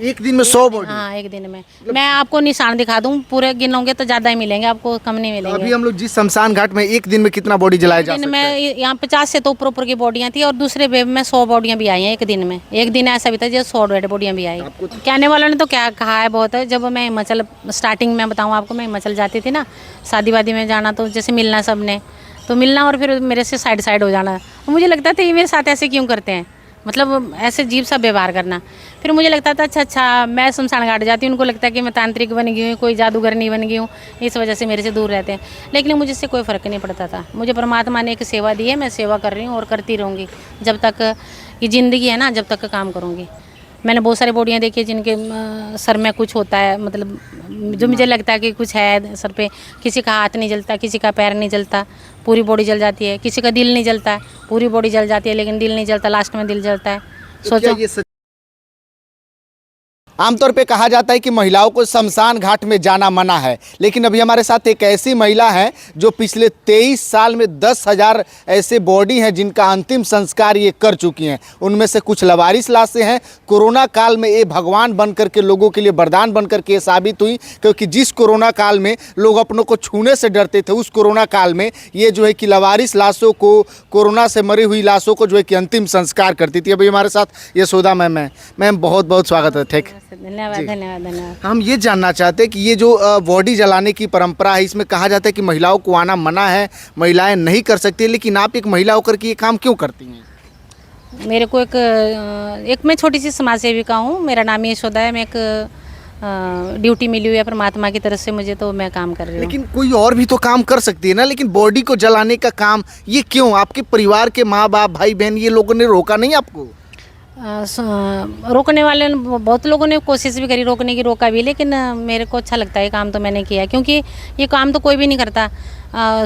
एक दिन में 100 बॉडी? हाँ, एक दिन में। मैं आपको निशान दिखा दूं, पूरे गिनोगे तो ज़्यादा ही मिलेंगे, आपको कम नहीं मिलेंगे। अभी हम लोग जिस शमशान घाट में एक दिन में कितना बॉडी जलाया जा दिन सकता है? में यहाँ 50 से तो ऊपर की बॉडियाँ थी, और दूसरे वेब में 100 बॉडियाँ भी आई हैं एक दिन में। एक दिन ऐसा भी था जो 100 डेड बॉडियाँ भी आई। कहने वालों ने तो क्या कहा है बहुत है। जब मैं हिमाचल स्टार्टिंग में बताऊँ आपको, मैं हिमाचल जाती थी ना, शादी वादी में जाना, तो जैसे मिलना सबने, तो मिलना और फिर मेरे से साइड हो जाना। मुझे लगता था ये मेरे साथ ऐसे क्यों करते हैं, मतलब ऐसे अजीब सा व्यवहार करना। फिर मुझे लगता था अच्छा मैं शमशान घाट जाती हूँ, उनको लगता है कि मैं तांत्रिक बन गई हूँ, कोई जादूगर नहीं बन गई हूँ, इस वजह से मेरे से दूर रहते हैं। लेकिन मुझे इससे कोई फ़र्क नहीं पड़ता था। मुझे परमात्मा ने एक सेवा दी है, मैं सेवा कर रही हूँ और करती रहूँगी जब तक ये ज़िंदगी है ना, जब तक काम करूँगी। मैंने बहुत सारी बॉडियाँ देखी जिनके सर में कुछ होता है, मतलब जो मुझे लगता है कि कुछ है सर पे। किसी का हाथ नहीं जलता, किसी का पैर नहीं जलता, पूरी बॉडी जल जाती है। किसी का दिल नहीं जलता, पूरी बॉडी जल जाती है लेकिन दिल नहीं जलता, लास्ट में दिल जलता है। सोचो। आमतौर पे कहा जाता है कि महिलाओं को शमशान घाट में जाना मना है, लेकिन अभी हमारे साथ एक ऐसी महिला है जो पिछले 23 साल में 10,000 ऐसे बॉडी हैं जिनका अंतिम संस्कार ये कर चुकी हैं। उनमें से कुछ लवारिस लाशें हैं। कोरोना काल में ये भगवान बन करके लोगों के लिए वरदान बन करके ये साबित हुई, क्योंकि जिस कोरोना काल में लोग अपनों को छूने से डरते थे, उस कोरोना काल में ये जो है कि लवारिस लाशों को, कोरोना से मरी हुई लाशों को जो है कि अंतिम संस्कार करती थी। अभी हमारे साथ यशोदा मैम है। मैम बहुत बहुत स्वागत है। ठीक, धन्यवाद धन्यवाद धन्यवाद। हम ये जानना चाहते हैं कि ये जो बॉडी जलाने की परंपरा है, इसमें कहा जाता है कि महिलाओं को आना मना है, महिलाएं नहीं कर सकती, लेकिन आप एक महिला होकर के ये काम क्यों करती हैं? मेरे को एक मैं छोटी सी समाज सेविका हूँ। मेरा नाम यशोदा है। मैं एक ड्यूटी मिली हुई है परमात्मा की तरफ से मुझे, तो मैं काम कर रही हूँ। लेकिन कोई और भी तो काम कर सकती है ना, लेकिन बॉडी को जलाने का काम ये क्यों? आपके परिवार के माँ बाप, भाई बहन, ये लोगों ने रोका नहीं आपको? रोकने वाले बहुत लोगों ने कोशिश भी करी रोकने की, रोका भी, लेकिन मेरे को अच्छा लगता है ये काम, तो मैंने किया। क्योंकि ये काम तो कोई भी नहीं करता।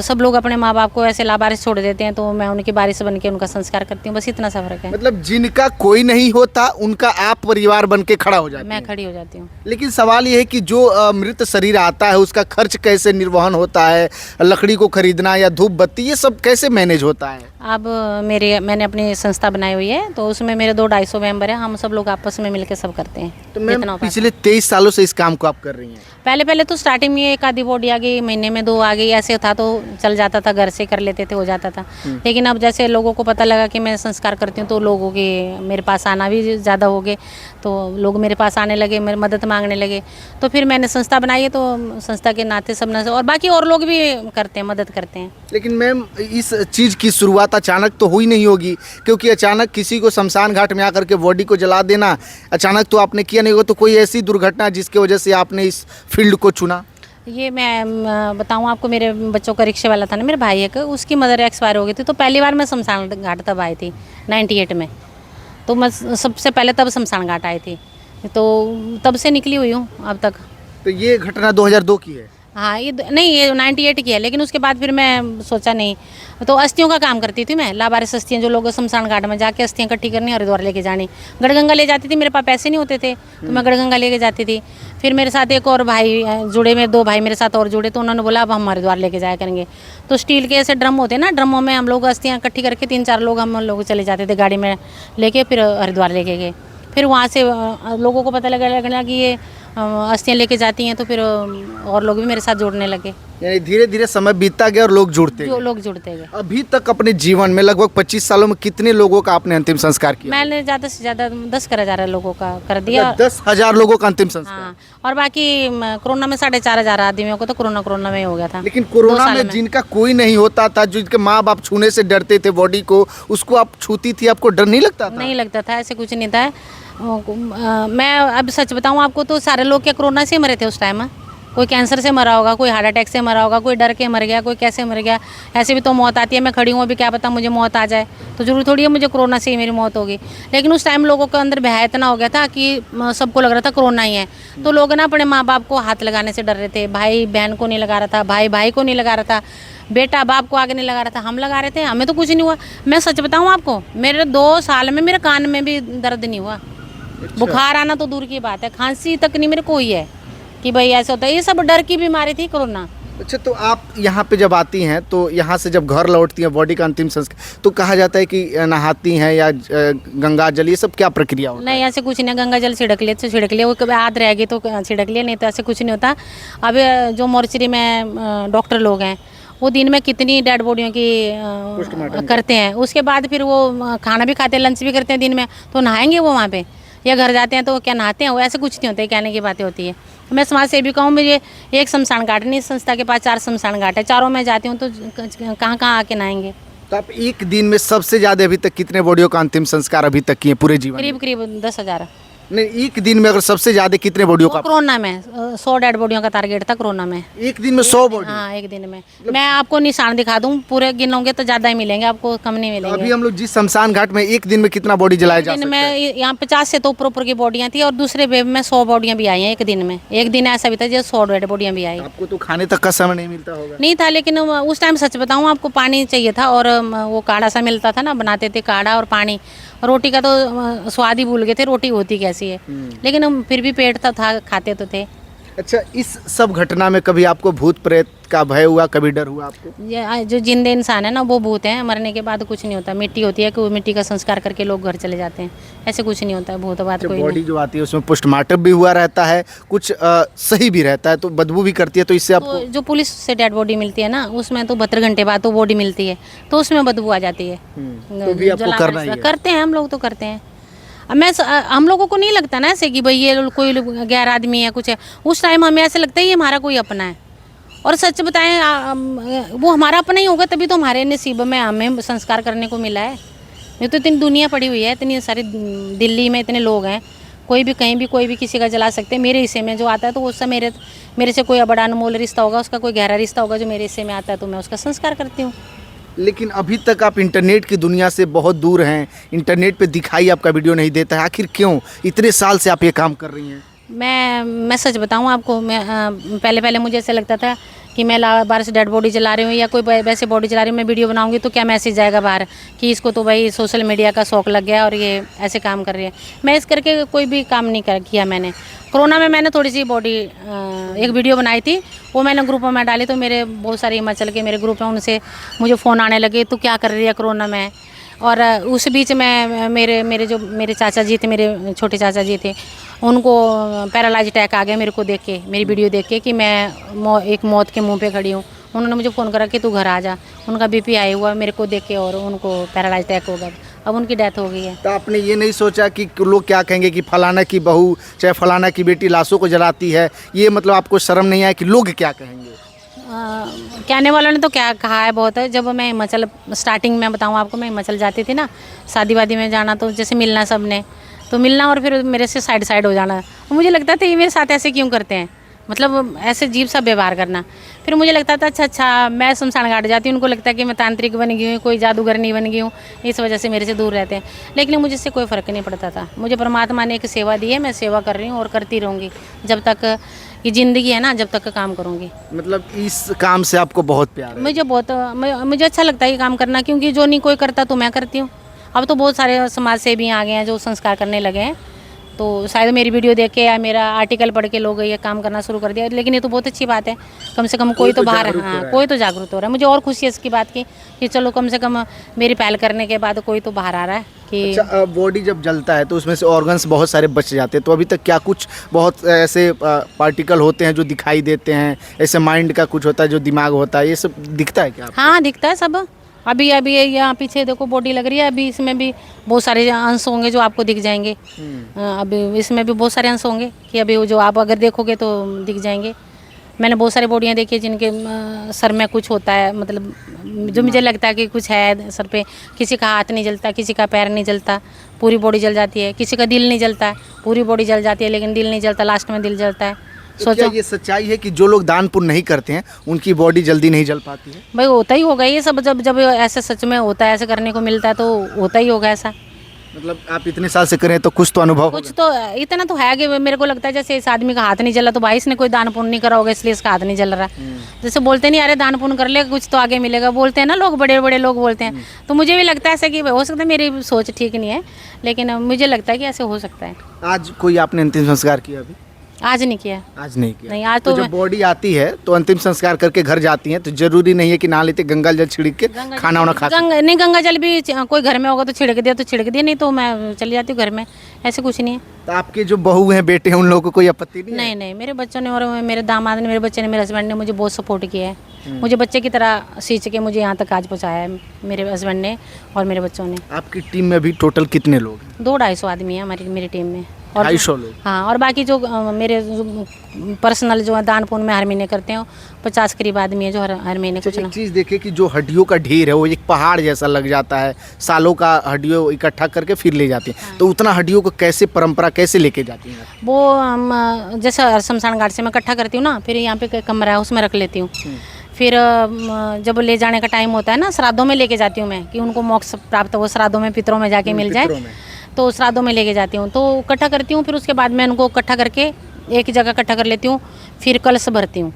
सब लोग अपने माँ बाप को ऐसे लावारिस छोड़ देते हैं, तो मैं उनकी बारिश बन के उनका संस्कार करती हूँ, बस इतना सा फर्क है। मतलब जिनका कोई नहीं होता उनका आप परिवार बन के खड़ा हो जाते हैं? मैं खड़ी हो जाती हूँ। लेकिन सवाल ये है कि जो मृत शरीर आता है उसका खर्च कैसे निर्वहन होता है? लकड़ी को खरीदना या धूप बत्ती, ये सब कैसे मैनेज होता है? अब मैंने अपनी संस्था बनाई हुई है, तो उसमें मेरे 200-250 मेंबर हैं। हम सब लोग आपस में मिलकर सब करते हैं। तो मैम पिछले 23 सालों से इस काम को आप कर रही हैं? पहले तो स्टार्टिंग में एक आधी बॉडी आ गई, महीने में 2 आ गई, ऐसे था तो चल जाता था, घर से कर लेते थे, हो जाता था। लेकिन अब जैसे लोगों को पता लगा कि मैं संस्कार करती हूँ, तो लोगों के मेरे पास आना भी ज़्यादा हो गए, तो लोग मेरे पास आने लगे, मेरी मदद मांगने लगे। तो फिर मैंने संस्था बनाई है, तो संस्था के नाते सब न, और बाकी और लोग भी करते हैं, मदद करते हैं। लेकिन मैम इस चीज़ की शुरुआत अचानक तो हुई नहीं होगी, क्योंकि अचानक किसी को शमशान घाट में आकर के बॉडी को जला देना अचानक तो आपने किया नहीं होगा। तो कोई ऐसी दुर्घटना जिसकी वजह से आपने इस फील्ड को चुना? ये मैं बताऊँ आपको, मेरे बच्चों का रिक्शे वाला था ना, मेरे भाई एक, उसकी मदर एक्सपायर हो गई थी। तो पहली बार मैं शमशान घाट तब आई थी 98 में, तो मैं सबसे पहले तब शमशान घाट आई थी, तो तब से निकली हुई हूँ अब तक। तो ये घटना 2002 की है? हाँ, ये नहीं, ये 98 की है। लेकिन उसके बाद फिर मैं सोचा नहीं, तो अस्थियों का काम करती थी मैं। लावारिस अस्थियाँ, जो लोग शमशान घाट में जाके अस्थियाँ इकट्ठी करनी, हरिद्वार लेके जानी, गढ़गंगा ले जाती थी। मेरे पास पैसे नहीं होते थे, तो मैं गढ़गंगा लेके जाती थी। फिर मेरे साथ एक और भाई जुड़े, में 2 भाई मेरे साथ और जुड़े, तो उन्होंने बोला अब हम हरिद्वार लेके जाया करेंगे। तो स्टील के ऐसे ड्रम होते हैं ना, ड्रमों में हम लोग अस्थियाँ इकट्ठी करके 3-4 लोग हम लोग चले जाते थे गाड़ी में लेके, फिर हरिद्वार लेके गए। फिर वहाँ से लोगों को पता लगना कि ये अस्थियाँ लेके जाती हैं, तो फिर और लोग भी मेरे साथ जुड़ने लगे। यानी धीरे धीरे समय बीतता गया और लोग जुड़ते गए। अभी तक अपने जीवन में लगभग 25 सालों में कितने लोगों का आपने अंतिम संस्कार किया? मैंने ज़्यादा से ज़्यादा 10,000 लोगों का कर दिया। 10,000 लोगों का अंतिम संस्कार? हाँ, और बाकी कोरोना में 4,500 आदमियों को तो कोरोना में हो गया था। लेकिन कोरोना में जिनका कोई नहीं होता था, जिनके माँ बाप छूने से डरते थे बॉडी को, उसको आप छूती थी, आपको डर नहीं लगता था? नहीं लगता था, ऐसे कुछ नहीं था। मैं अब सच बताऊं आपको, तो सारे लोग क्या कोरोना से मरे थे उस टाइम। कोई कैंसर से मरा होगा, कोई हार्ट अटैक से मरा होगा, कोई डर के मर गया, कोई कैसे मर गया। ऐसे भी तो मौत आती है। मैं खड़ी हूँ अभी, क्या पता मुझे मौत आ जाए, तो जरूरी थोड़ी है मुझे कोरोना से ही मेरी मौत होगी। लेकिन उस टाइम लोगों के अंदर भय इतना हो गया था कि सबको लग रहा था कोरोना ही है। तो लोग ना अपने माँ बाप को हाथ लगाने से डर रहे थे। भाई बहन को नहीं लगा रहा था, भाई भाई को नहीं लगा रहा था, बेटा बाप को आगे नहीं लगा रहा था। हम लगा रहे थे, हमें तो कुछ नहीं हुआ। मैं सच बताऊँ आपको, मेरे 2 साल में मेरे कान में भी दर्द नहीं हुआ। बुखार आना तो दूर की बात है, खांसी तक नहीं मेरे को ही है कि भाई ऐसा होता है। ये सब डर की बीमारी थी कोरोना, अच्छा, तो आप यहाँ पे जब आती हैं तो यहाँ से जब घर लौटती हैं बॉडी का अंतिम संस्कार तो कहा जाता है कि नहाती हैं या गंगा जल, ये सब क्या प्रक्रिया होता नहीं, ऐसे कुछ नहीं। गंगा जल छिड़क लिए तो छिड़क लिए, वो कभी आद रहेगी तो छिड़क लिए, नहीं तो ऐसे कुछ नहीं होता। अब जो मोर्चरी में डॉक्टर लोग हैं वो दिन में कितनी डेड बॉडियों की करते हैं, उसके बाद फिर वो खाना भी खाते हैं, लंच भी करते हैं दिन में, तो नहाएंगे वो वहाँ पे या घर जाते हैं तो क्या नहाते हैं? वो ऐसे कुछ नहीं होता है, कहने की बातें होती है। मैं समाज सेविका हूँ, मुझे एक शमशान घाट नहीं, संस्था के पास 4 शमशान घाट है, चारों में जाती हूँ तो कहाँ कहाँ आके नहाएंगे। तो आप एक दिन में सबसे ज्यादा अभी तक कितने बॉडियों का अंतिम संस्कार अभी तक किए पूरे जीवन में? करीब करीब 10,000। नहीं, एक दिन में अगर सबसे ज्यादा कितने बॉडियों का? कोरोना में 100 डेड बॉडियों का टारगेट था कोरोना में। एक दिन में 100 बॉडी? हाँ, एक दिन में। मैं आपको निशान दिखा दूं, पूरे गिनोगे तो ज्यादा ही मिलेंगे, आपको कम नहीं मिलेंगे। अभी हम लोग जिस शमशान घाट में एक दिन में कितना बॉडी जलाया जा दिन सकता है? में यहाँ 50 से तो ऊपर की बॉडियां थी, और दूसरे वेव में 100 बॉडियां भी आई हैं एक दिन में। एक दिन ऐसा भी था जब 100 डेड बॉडियां भी आई। आपको तो खाने तक का समय नहीं मिलता होगा? नहीं था, लेकिन उस टाइम सच बताऊं आपको, पानी चाहिए था, और वो काढ़ा सा मिलता था ना, बनाते थे काढ़ा और पानी। रोटी का तो स्वाद ही भूल गए थे, रोटी होती कैसी है, लेकिन हम फिर भी पेट था, खाते तो थे। अच्छा, इस सब घटना में कभी आपको भूत प्रेत का भय हुआ, कभी डर हुआ आपको? ये जो जिंदे इंसान है ना वो भूत हैं, मरने के बाद कुछ नहीं होता। मिट्टी होती है कि वो मिट्टी का संस्कार करके लोग घर चले जाते हैं, ऐसे कुछ नहीं होता है, भूत बात कोई बॉडी नहीं। जो आती है उसमें पोस्टमार्टम भी हुआ रहता है, कुछ सही भी रहता है, तो बदबू भी करती है, तो इससे आपको? तो जो पुलिस से डेड बॉडी मिलती है ना, उसमें तो 72 घंटे बाद तो बॉडी मिलती है, तो उसमें बदबू आ जाती है। तो भी आपको जलाना करना ही है? करते हैं हम लोग, तो करते हैं। अब हम लोगों को नहीं लगता ना ऐसे कि भाई ये कोई गैर आदमी है कुछ है। उस टाइम हमें ऐसे लगता है ये हमारा कोई अपना है। और सच बताएं, वो हमारा अपना ही होगा तभी तो हमारे नसीब में हमें संस्कार करने को मिला है। नहीं तो इतनी दुनिया पड़ी हुई है, इतनी सारी दिल्ली में इतने लोग हैं, कोई भी कहीं भी कोई भी किसी का जला सकते हैं। मेरे हिस्से में जो आता है तो उससे मेरे से कोई बड़ा अनमोल रिश्ता होगा, उसका कोई गहरा रिश्ता होगा जो मेरे हिस्से में आता है, तो मैं उसका संस्कार करती हूँ। लेकिन अभी तक आप इंटरनेट की दुनिया से बहुत दूर हैं, इंटरनेट पे दिखाई आपका वीडियो नहीं देता है, आखिर क्यों? इतने साल से आप ये काम कर रही हैं। मैं सच बताऊं आपको, मैं पहले मुझे ऐसा लगता था कि मैं बाहर से डेड बॉडी चला रही हूँ या कोई वैसे बॉडी चला रही हूँ, मैं वीडियो बनाऊंगी तो क्या मैसेज जाएगा बाहर कि इसको तो भाई सोशल मीडिया का शौक लग गया और ये ऐसे काम कर रही है। मैं इस करके कोई भी काम नहीं किया मैंने। कोरोना में मैंने थोड़ी सी बॉडी एक वीडियो बनाई थी, वो मैंने ग्रुपों में डाली, तो मेरे बहुत सारे हिमाचल के मेरे ग्रुप हैं, उनसे मुझे फ़ोन आने लगे, तो क्या कर रही है कोरोना में। और उस बीच में मेरे चाचा जी थे, मेरे छोटे चाचा जी थे, उनको पैरालाइज अटैक आ गया मेरे को देख के, मेरी वीडियो देख के कि मैं एक मौत के मुंह पे खड़ी हूँ। उन्होंने मुझे फ़ोन करा कि तू घर आ जा। उनका बीपी हाई हुआ मेरे को देख के और उनको पैरालाइज अटैक हो गया। अब उनकी डेथ हो गई है। तो आपने ये नहीं सोचा कि लोग क्या कहेंगे कि फलाना की बहू चाहे फलाना की बेटी लाशों को जलाती है, ये मतलब आपको शर्म नहीं आया कि लोग क्या कहेंगे? कहने वालों ने तो क्या कहा है बहुत है। जब मैं हिमाचल स्टार्टिंग में बताऊँ आपको, मैं हिमाचल जाती थी ना, शादी वादी में जाना, तो जैसे मिलना सब ने, तो मिलना और फिर मेरे से साइड हो जाना, तो मुझे लगता था ये मेरे साथ ऐसे क्यों करते हैं, मतलब ऐसे अजीब सा व्यवहार करना। फिर मुझे लगता था अच्छा मैं शमशान घाट जाती हूँ, उनको लगता है कि मैं तांत्रिक बन गई हूँ, कोई जादूगर नहीं बन गई हूँ, इस वजह से मेरे से दूर रहते हैं। लेकिन मुझे इससे कोई फ़र्क नहीं पड़ता था। मुझे परमात्मा ने एक सेवा दी है, मैं सेवा कर रही हूँ और करती रहूँगी जब तक ये ज़िंदगी है ना, जब तक काम करूँगी। मतलब इस काम से आपको बहुत प्यार है? मुझे अच्छा लगता है ये काम करना, क्योंकि जो नहीं कोई करता तो मैं करती हूँ। अब तो बहुत सारे समाज सेवी आ गए हैं जो संस्कार करने लगे हैं, तो शायद मेरी वीडियो देख के या मेरा आर्टिकल पढ़ के लोग ये काम करना शुरू कर दिया। लेकिन ये तो बहुत अच्छी बात है, कम से कम कोई तो बाहर, हाँ कोई तो जागरूक हो रहा है। मुझे और खुशी है इसकी बात की कि चलो कम से कम मेरी पहल करने के बाद कोई तो बाहर आ रहा है कि। अच्छा, बॉडी जब जलता है तो उसमें से ऑर्गन्स बहुत सारे बच जाते हैं, तो अभी तक क्या कुछ बहुत ऐसे पार्टिकल होते हैं जो दिखाई देते हैं, ऐसे माइंड का कुछ होता है जो दिमाग होता है, ये सब दिखता है क्या आपको? हाँ दिखता है सब। अभी यहाँ पीछे देखो बॉडी लग रही है, अभी इसमें भी बहुत सारे अंश होंगे जो आपको दिख जाएंगे। अभी इसमें भी बहुत सारे अंश होंगे कि अभी जो आप अगर देखोगे तो दिख जाएंगे। मैंने बहुत सारी बॉडियाँ देखी जिनके सर में कुछ होता है, मतलब जो मुझे लगता है कि कुछ है सर पे। किसी का हाथ नहीं जलता, किसी का पैर नहीं जलता, पूरी बॉडी जल जाती है। किसी का दिल नहीं जलता, पूरी बॉडी जल जाती है लेकिन दिल नहीं जलता, लास्ट में दिल जलता है। तो क्या ये सच्चाई है कि जो लोग दान पुण्य नहीं करते हैं उनकी बॉडी जल्दी नहीं जल पाती है? भाई होता ही होगा ये सब, जब ऐसे सच में होता है, ऐसे करने को मिलता है तो होता ही होगा ऐसा। मतलब आप इतने साल से करें तो कुछ तो अनुभव कुछ तो इतना तो है कि मेरे को लगता है जैसे इस आदमी का हाथ नहीं जला तो भाई इसने कोई दान पुण्य नहीं करा होगा इसलिए इसका हाथ नहीं जल रहा। जैसे बोलते नहीं अरे दान पुण्य कर ले कुछ तो आगे मिलेगा, बोलते हैं ना लोग, बड़े बड़े लोग बोलते हैं। तो मुझे भी लगता है ऐसा कि हो सकता है मेरी सोच ठीक नहीं है, लेकिन मुझे लगता है कि ऐसे हो सकता है। आज कोई आपने अंतिम संस्कार किया? अभी आज नहीं किया। आज नहीं किया। नहीं, आज तो तो जब बॉडी आती है तो अंतिम संस्कार करके घर जाती हैं तो जरूरी नहीं है कि नहा लेते, गंगा जल छिड़क के खाना वाना खा नहीं, गंगा जल भी कोई घर में होगा तो छिड़क दिया तो छिड़क दिया, नहीं तो मैं चली जाती हूँ घर में, ऐसे कुछ नहीं है। तो आपके जो बहू हैं, बेटे हैं, उन लोगों को कोई आपत्ति नहीं है? नहीं नहीं, मेरे बच्चों ने और मेरे दामाद ने, मेरे बच्चे ने, मेरे हस्बैंड ने मुझे बहुत सपोर्ट किया है। मुझे बच्चे की तरह सींच के मुझे यहाँ तक आज पहुँचाया है मेरे हस्बैंड ने और मेरे बच्चों ने। आपकी टीम में अभी टोटल कितने लोग हैं? 200-250 आदमी है मेरी टीम में। और 250 लोग? हाँ, और बाकी जो मेरे पर्सनल जो दान पुण्य में हर महीने करते हैं 50 करीब आदमी है जो हर महीने कुछ ना। एक चीज़ देखिए कि जो हड्डियों का ढेर है वो एक पहाड़ जैसा लग जाता है, सालों का हड्डियों इकट्ठा करके फिर ले जाते हैं। तो उतना हड्डियों को कैसे, परंपरा कैसे लेके जाती हैं? वो जैसे शमशान घाट से मैं इकट्ठा करती हूँ ना, फिर यहाँ पे कमरा है उसमें रख लेती हूँ। फिर जब ले जाने का टाइम होता है ना, श्राद्धों में लेके जाती हूँ मैं कि उनको मोक्ष प्राप्त हो, श्राद्धों में पितरों में जाके मिल जाए, तो श्राद्धों में लेके जाती हूँ। तो इकट्ठा करती हूँ, फिर उसके बाद मैं उनको इकट्ठा करके एक जगह इकट्ठा कर लेती हूँ, फिर कलश भरती हूँ।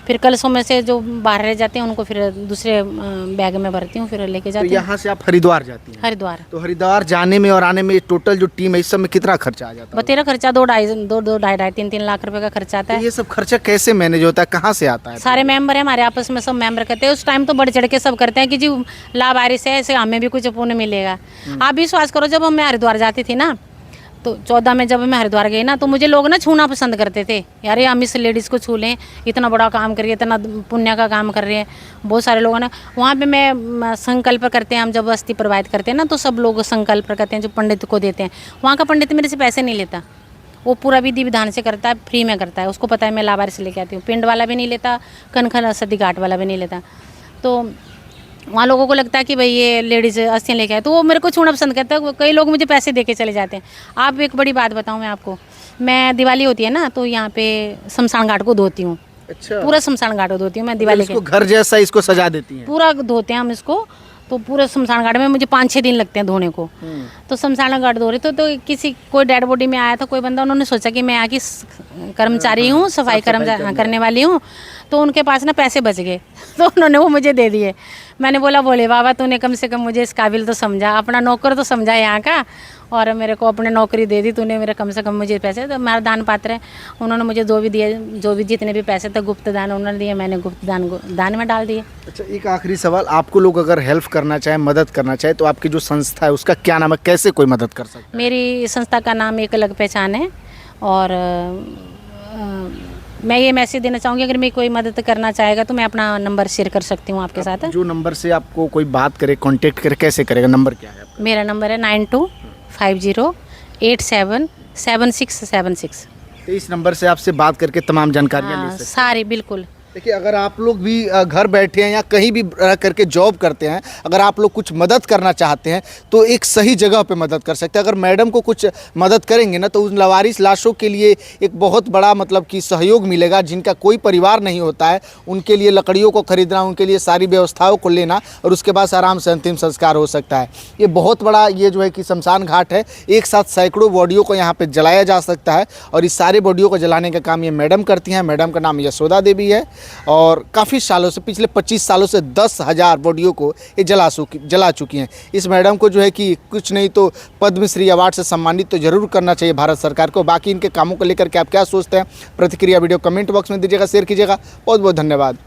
फिर कलशों में से जो बाहर रह जाते हैं उनको फिर दूसरे बैग में भरती हूँ, फिर लेके तो जाती हूँ। यहाँ से आप हरिद्वार जाती हैं? हरिद्वार। तो हरिद्वार जाने में और आने में टोटल जो टीम है इस सब में कितना खर्चा आ जाता है? बतेरा खर्चा 2-2.5 3 लाख रुपए का खर्चा आता तो है। ये सब खर्चा कैसे मैनेज होता है, कहाँ से आता है? सारे मेंबर हैं हमारे, आपस में सब मेंबर करते हैं। उस टाइम तो बढ़ चढ़ के सब करते हैं कि जी लावारिस है, ऐसे हमें भी कुछ पुण्य मिलेगा। आप विश्वास करो, जब मैं हरिद्वार जाती थी ना, तो 14 में जब मैं हरिद्वार गई ना, तो मुझे लोग ना छूना पसंद करते थे। यार ये हम इस लेडीज़ को छू लें, इतना बड़ा काम करिए, इतना पुण्य का काम कर रहे हैं। बहुत सारे लोगों ने वहाँ पे मैं संकल्प करते हैं, हम जब अस्थि प्रवाहित करते हैं ना, तो सब लोग संकल्प करते हैं जो पंडित को देते हैं। वहाँ का पंडित मेरे से पैसे नहीं लेता, वो पूरा विधि विधान से करता है, फ्री में करता है। उसको पता है मैं लावारी से लेके आती हूँ, पिंड वाला भी नहीं लेता, कनखन सदी घाट वाला भी नहीं लेता। तो वहाँ लोगों को लगता है कि भाई ये लेडीज़ अस्थियाँ लेके आए, तो वो मेरे को छूना पसंद करता है। कई लोग मुझे पैसे दे के चले जाते हैं। आप एक बड़ी बात बताऊँ मैं आपको, मैं दिवाली होती है ना, तो यहाँ पे शमशान घाट को धोती हूँ। अच्छा, पूरा शमशान घाट को धोती हूँ मैं दिवाली के। इसको घर जैसा इसको सजा देती हैं? पूरा धोते हैं हम इसको, तो पूरे शमशान घाट में मुझे 5-6 दिन लगते हैं धोने को। तो शमशान घाट धो रहे तो किसी कोई डेड बॉडी में आया था कोई बंदा, उन्होंने सोचा कि मैं यहाँ की कर्मचारी हूँ, सफाई कर्मचारी करने वाली हूँ, तो उनके पास ना पैसे बच गए तो उन्होंने वो मुझे दे दिए। मैंने बोला बोले बाबा तूने कम से कम मुझे इस काबिल तो समझा, अपना नौकर तो समझा यहाँ का, और मेरे को अपने नौकरी दे दी तूने, मेरे कम से कम मुझे पैसे। तो मेरा दान पात्र है, उन्होंने मुझे जो भी दिए, जो भी जितने भी पैसे थे गुप्त दान उन्होंने दिए, मैंने गुप्त दान में डाल दिए। अच्छा, एक आखिरी सवाल, आपको लोग अगर हेल्प करना चाहे, मदद करना चाहे, तो आपकी जो संस्था है उसका क्या नाम है, कैसे कोई मदद कर सकता है? मेरी संस्था का नाम एक अलग पहचान है, और मैं ये मैसेज देना चाहूँगी, अगर मैं कोई मदद करना चाहेगा तो मैं अपना नंबर शेयर कर सकती हूँ आपके साथ। जो नंबर से आपको कोई बात करे, कांटेक्ट करे, कैसे करेगा, नंबर क्या है आपका? मेरा नंबर है 9250877676। तो इस नंबर से आपसे बात करके तमाम जानकारियाँ ले सकते हैं। सारी बिल्कुल। देखिए, अगर आप लोग भी घर बैठे हैं या कहीं भी रह करके जॉब करते हैं, अगर आप लोग कुछ मदद करना चाहते हैं तो एक सही जगह पे मदद कर सकते हैं। अगर मैडम को कुछ मदद करेंगे ना, तो उन लावारिस लाशों के लिए एक बहुत बड़ा मतलब कि सहयोग मिलेगा। जिनका कोई परिवार नहीं होता है, उनके लिए लकड़ियों को खरीदना, उनके लिए सारी व्यवस्थाओं को लेना, और उसके बाद आराम से अंतिम संस्कार हो सकता है। ये बहुत बड़ा ये जो है कि शमशान घाट है, एक साथ सैकड़ों बॉडियों को यहाँ पर जलाया जा सकता है, और इस सारे बॉडियों को जलाने का काम ये मैडम करती हैं। मैडम का नाम यशोदा देवी है, और काफ़ी सालों से, पिछले 25 सालों से 10,000 बॉडियों को ये जला चुकी हैं। इस मैडम को जो है कि कुछ नहीं तो पद्मश्री अवार्ड से सम्मानित तो जरूर करना चाहिए भारत सरकार को। बाकी इनके कामों को लेकर के आप क्या सोचते हैं, प्रतिक्रिया वीडियो कमेंट बॉक्स में दीजिएगा, शेयर कीजिएगा। बहुत बहुत धन्यवाद।